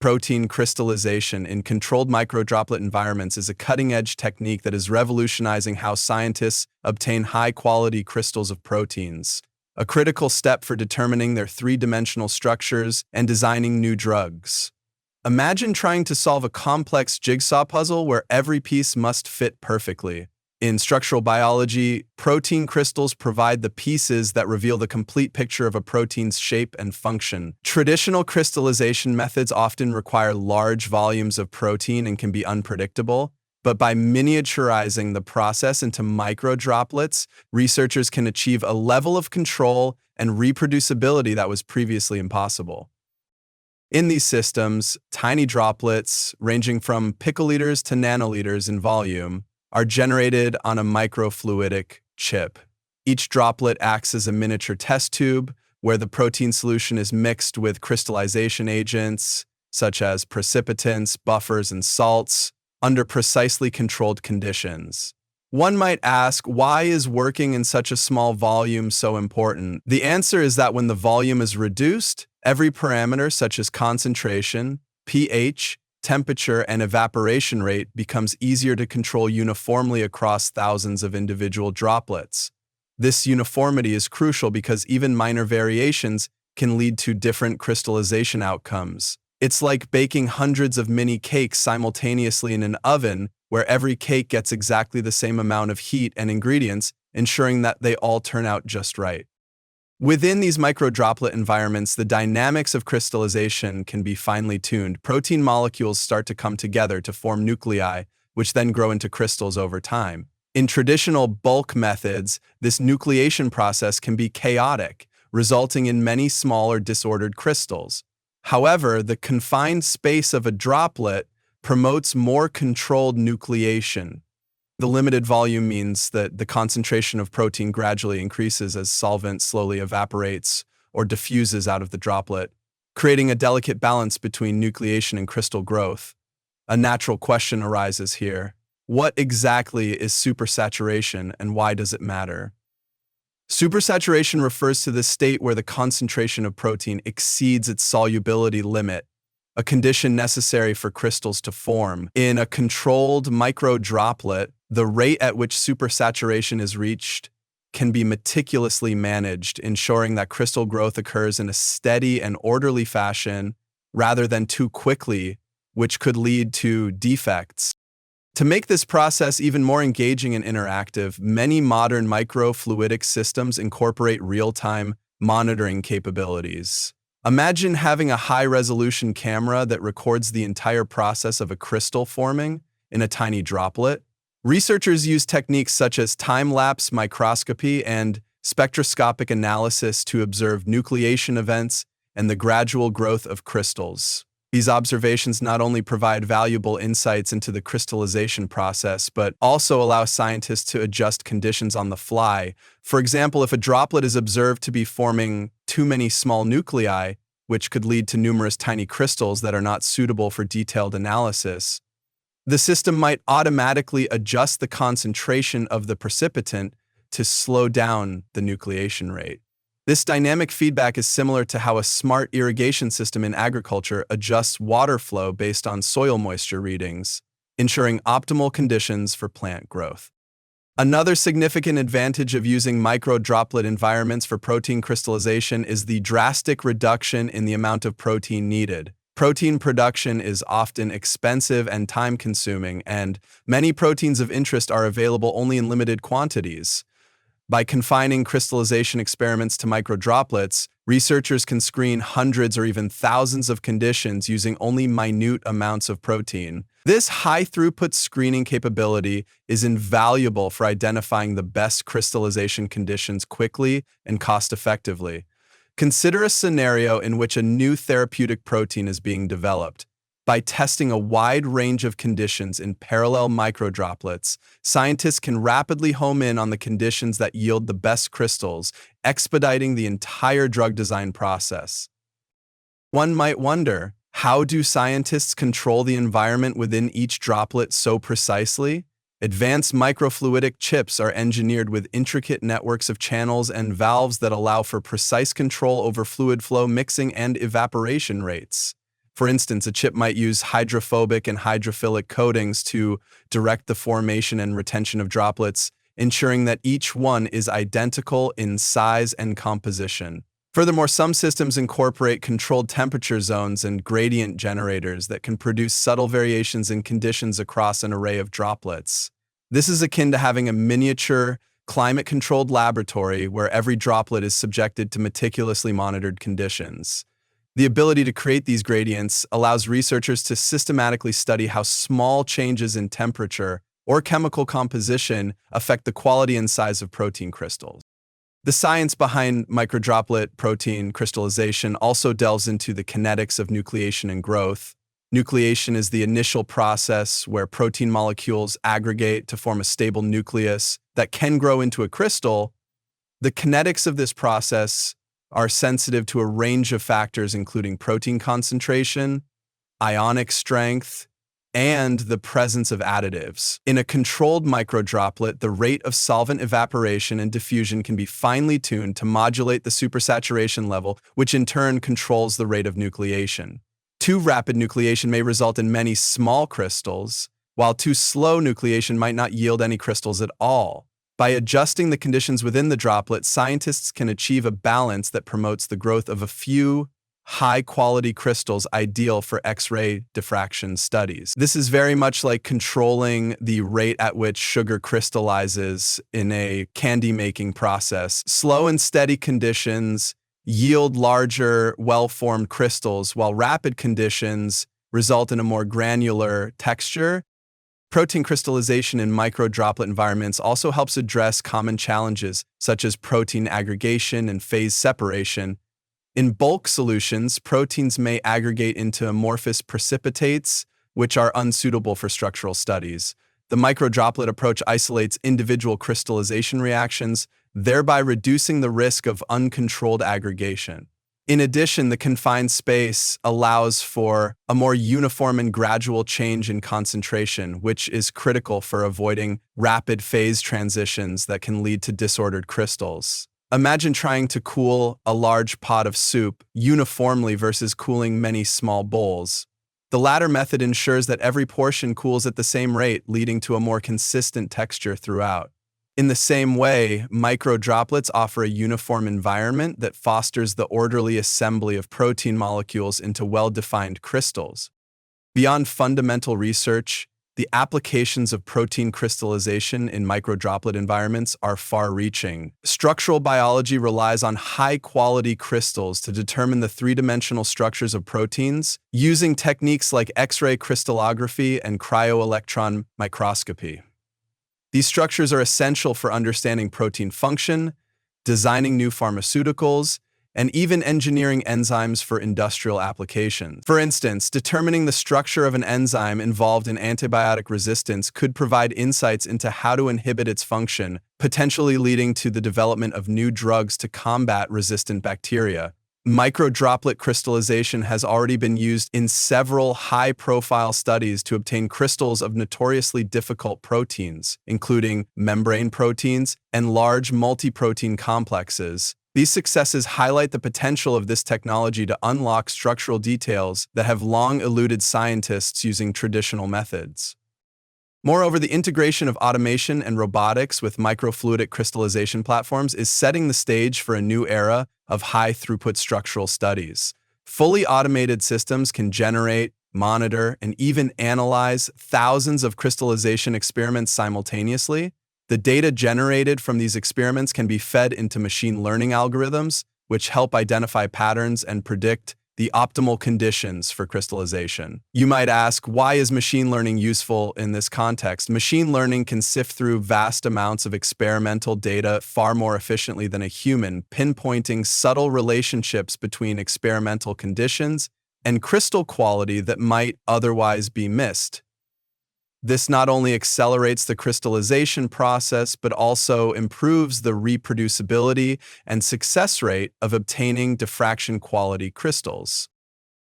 Protein crystallization in controlled microdroplet environments is a cutting-edge technique that is revolutionizing how scientists obtain high-quality crystals of proteins, a critical step for determining their three-dimensional structures and designing new drugs. Imagine trying to solve a complex jigsaw puzzle where every piece must fit perfectly. In structural biology, protein crystals provide the pieces that reveal the complete picture of a protein's shape and function. Traditional crystallization methods often require large volumes of protein and can be unpredictable, but by miniaturizing the process into microdroplets, researchers can achieve a level of control and reproducibility that was previously impossible. In these systems, tiny droplets, ranging from picoliters to nanoliters in volume, are generated on a microfluidic chip. Each droplet acts as a miniature test tube where the protein solution is mixed with crystallization agents, such as precipitants, buffers, and salts, under precisely controlled conditions. One might ask, why is working in such a small volume so important? The answer is that when the volume is reduced, every parameter such as concentration, pH, temperature, and evaporation rate becomes easier to control uniformly across thousands of individual droplets. This uniformity is crucial because even minor variations can lead to different crystallization outcomes. It's like baking hundreds of mini cakes simultaneously in an oven where every cake gets exactly the same amount of heat and ingredients, ensuring that they all turn out just right. Within these microdroplet environments, the dynamics of crystallization can be finely tuned. Protein molecules start to come together to form nuclei, which then grow into crystals over time. In traditional bulk methods, this nucleation process can be chaotic, resulting in many small or disordered crystals. However, the confined space of a droplet promotes more controlled nucleation. The limited volume means that the concentration of protein gradually increases as solvent slowly evaporates or diffuses out of the droplet, creating a delicate balance between nucleation and crystal growth. A natural question arises here. What exactly is supersaturation and why does it matter? Supersaturation refers to the state where the concentration of protein exceeds its solubility limit, a condition necessary for crystals to form. In a controlled microdroplet, the rate at which supersaturation is reached can be meticulously managed, ensuring that crystal growth occurs in a steady and orderly fashion rather than too quickly, which could lead to defects. To make this process even more engaging and interactive, many modern microfluidic systems incorporate real-time monitoring capabilities. Imagine having a high-resolution camera that records the entire process of a crystal forming in a tiny droplet. Researchers use techniques such as time-lapse microscopy and spectroscopic analysis to observe nucleation events and the gradual growth of crystals. These observations not only provide valuable insights into the crystallization process, but also allow scientists to adjust conditions on the fly. For example, if a droplet is observed to be forming too many small nuclei, which could lead to numerous tiny crystals that are not suitable for detailed analysis, the system might automatically adjust the concentration of the precipitant to slow down the nucleation rate. This dynamic feedback is similar to how a smart irrigation system in agriculture adjusts water flow based on soil moisture readings, ensuring optimal conditions for plant growth. Another significant advantage of using microdroplet environments for protein crystallization is the drastic reduction in the amount of protein needed. Protein production is often expensive and time-consuming, and many proteins of interest are available only in limited quantities. By confining crystallization experiments to microdroplets, researchers can screen hundreds or even thousands of conditions using only minute amounts of protein. This high-throughput screening capability is invaluable for identifying the best crystallization conditions quickly and cost-effectively. Consider a scenario in which a new therapeutic protein is being developed. By testing a wide range of conditions in parallel microdroplets, scientists can rapidly home in on the conditions that yield the best crystals, expediting the entire drug design process. One might wonder, how do scientists control the environment within each droplet so precisely? Advanced microfluidic chips are engineered with intricate networks of channels and valves that allow for precise control over fluid flow, mixing, and evaporation rates. For instance, a chip might use hydrophobic and hydrophilic coatings to direct the formation and retention of droplets, ensuring that each one is identical in size and composition. Furthermore, some systems incorporate controlled temperature zones and gradient generators that can produce subtle variations in conditions across an array of droplets. This is akin to having a miniature, climate-controlled laboratory where every droplet is subjected to meticulously monitored conditions. The ability to create these gradients allows researchers to systematically study how small changes in temperature or chemical composition affect the quality and size of protein crystals. The science behind microdroplet protein crystallization also delves into the kinetics of nucleation and growth. Nucleation is the initial process where protein molecules aggregate to form a stable nucleus that can grow into a crystal. The kinetics of this process are sensitive to a range of factors including protein concentration, ionic strength, and the presence of additives. In a controlled microdroplet, the rate of solvent evaporation and diffusion can be finely tuned to modulate the supersaturation level, which in turn controls the rate of nucleation. Too rapid nucleation may result in many small crystals, while too slow nucleation might not yield any crystals at all. By adjusting the conditions within the droplet, scientists can achieve a balance that promotes the growth of a few high-quality crystals ideal for X-ray diffraction studies. This is very much like controlling the rate at which sugar crystallizes in a candy-making process. Slow and steady conditions yield larger, well-formed crystals, while rapid conditions result in a more granular texture. Protein crystallization in microdroplet environments also helps address common challenges such as protein aggregation and phase separation. In bulk solutions, proteins may aggregate into amorphous precipitates, which are unsuitable for structural studies. The microdroplet approach isolates individual crystallization reactions, thereby reducing the risk of uncontrolled aggregation. In addition, the confined space allows for a more uniform and gradual change in concentration, which is critical for avoiding rapid phase transitions that can lead to disordered crystals. Imagine trying to cool a large pot of soup uniformly versus cooling many small bowls. The latter method ensures that every portion cools at the same rate, leading to a more consistent texture throughout. In the same way, microdroplets offer a uniform environment that fosters the orderly assembly of protein molecules into well-defined crystals. Beyond fundamental research, the applications of protein crystallization in microdroplet environments are far-reaching. Structural biology relies on high-quality crystals to determine the three-dimensional structures of proteins, using techniques like X-ray crystallography and cryo-electron microscopy. These structures are essential for understanding protein function, designing new pharmaceuticals, and even engineering enzymes for industrial applications. For instance, determining the structure of an enzyme involved in antibiotic resistance could provide insights into how to inhibit its function, potentially leading to the development of new drugs to combat resistant bacteria. Microdroplet crystallization has already been used in several high-profile studies to obtain crystals of notoriously difficult proteins, including membrane proteins and large multi-protein complexes. These successes highlight the potential of this technology to unlock structural details that have long eluded scientists using traditional methods. Moreover, the integration of automation and robotics with microfluidic crystallization platforms is setting the stage for a new era of high-throughput structural studies. Fully automated systems can generate, monitor, and even analyze thousands of crystallization experiments simultaneously. The data generated from these experiments can be fed into machine learning algorithms, which help identify patterns and predict the optimal conditions for crystallization. You might ask, why is machine learning useful in this context? Machine learning can sift through vast amounts of experimental data far more efficiently than a human, pinpointing subtle relationships between experimental conditions and crystal quality that might otherwise be missed. This not only accelerates the crystallization process, but also improves the reproducibility and success rate of obtaining diffraction quality crystals.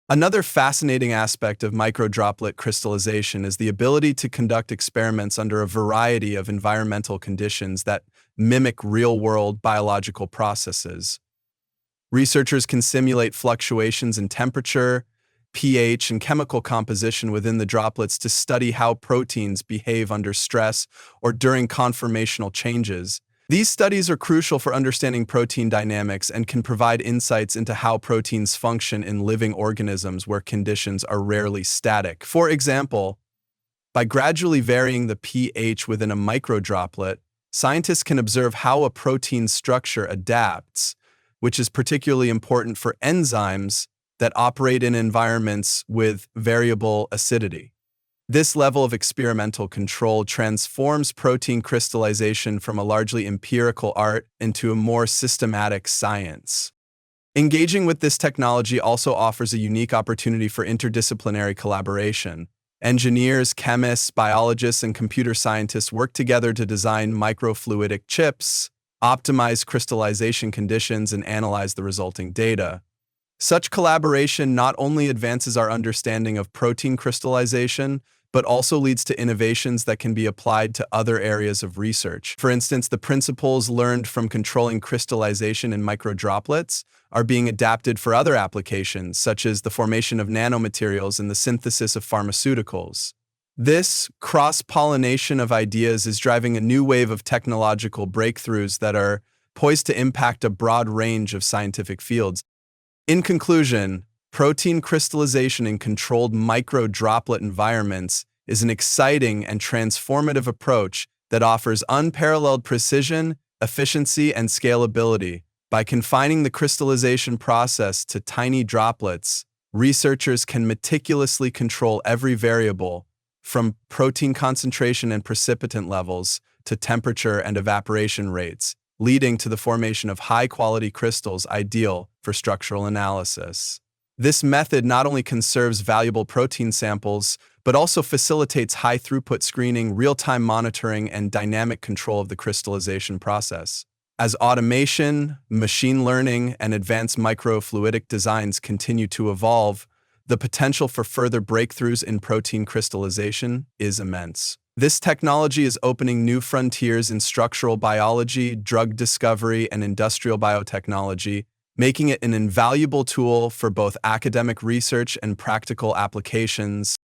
Another fascinating aspect of microdroplet crystallization is the ability to conduct experiments under a variety of environmental conditions that mimic real-world biological processes. Researchers can simulate fluctuations in temperature, pH, and chemical composition within the droplets to study how proteins behave under stress or during conformational changes. These studies are crucial for understanding protein dynamics and can provide insights into how proteins function in living organisms where conditions are rarely static. For example, by gradually varying the pH within a microdroplet, scientists can observe how a protein's structure adapts, which is particularly important for enzymes that operate in environments with variable acidity. This level of experimental control transforms protein crystallization from a largely empirical art into a more systematic science. Engaging with this technology also offers a unique opportunity for interdisciplinary collaboration. Engineers, chemists, biologists, and computer scientists work together to design microfluidic chips, optimize crystallization conditions, and analyze the resulting data. Such collaboration not only advances our understanding of protein crystallization, but also leads to innovations that can be applied to other areas of research. For instance, the principles learned from controlling crystallization in microdroplets are being adapted for other applications, such as the formation of nanomaterials and the synthesis of pharmaceuticals. This cross-pollination of ideas is driving a new wave of technological breakthroughs that are poised to impact a broad range of scientific fields. In conclusion, protein crystallization in controlled microdroplet environments is an exciting and transformative approach that offers unparalleled precision, efficiency, and scalability. By confining the crystallization process to tiny droplets, researchers can meticulously control every variable, from protein concentration and precipitant levels to temperature and evaporation rates, leading to the formation of high-quality crystals ideal for structural analysis. This method not only conserves valuable protein samples, but also facilitates high-throughput screening, real-time monitoring, and dynamic control of the crystallization process. As automation, machine learning, and advanced microfluidic designs continue to evolve, the potential for further breakthroughs in protein crystallization is immense. This technology is opening new frontiers in structural biology, drug discovery, and industrial biotechnology, making it an invaluable tool for both academic research and practical applications.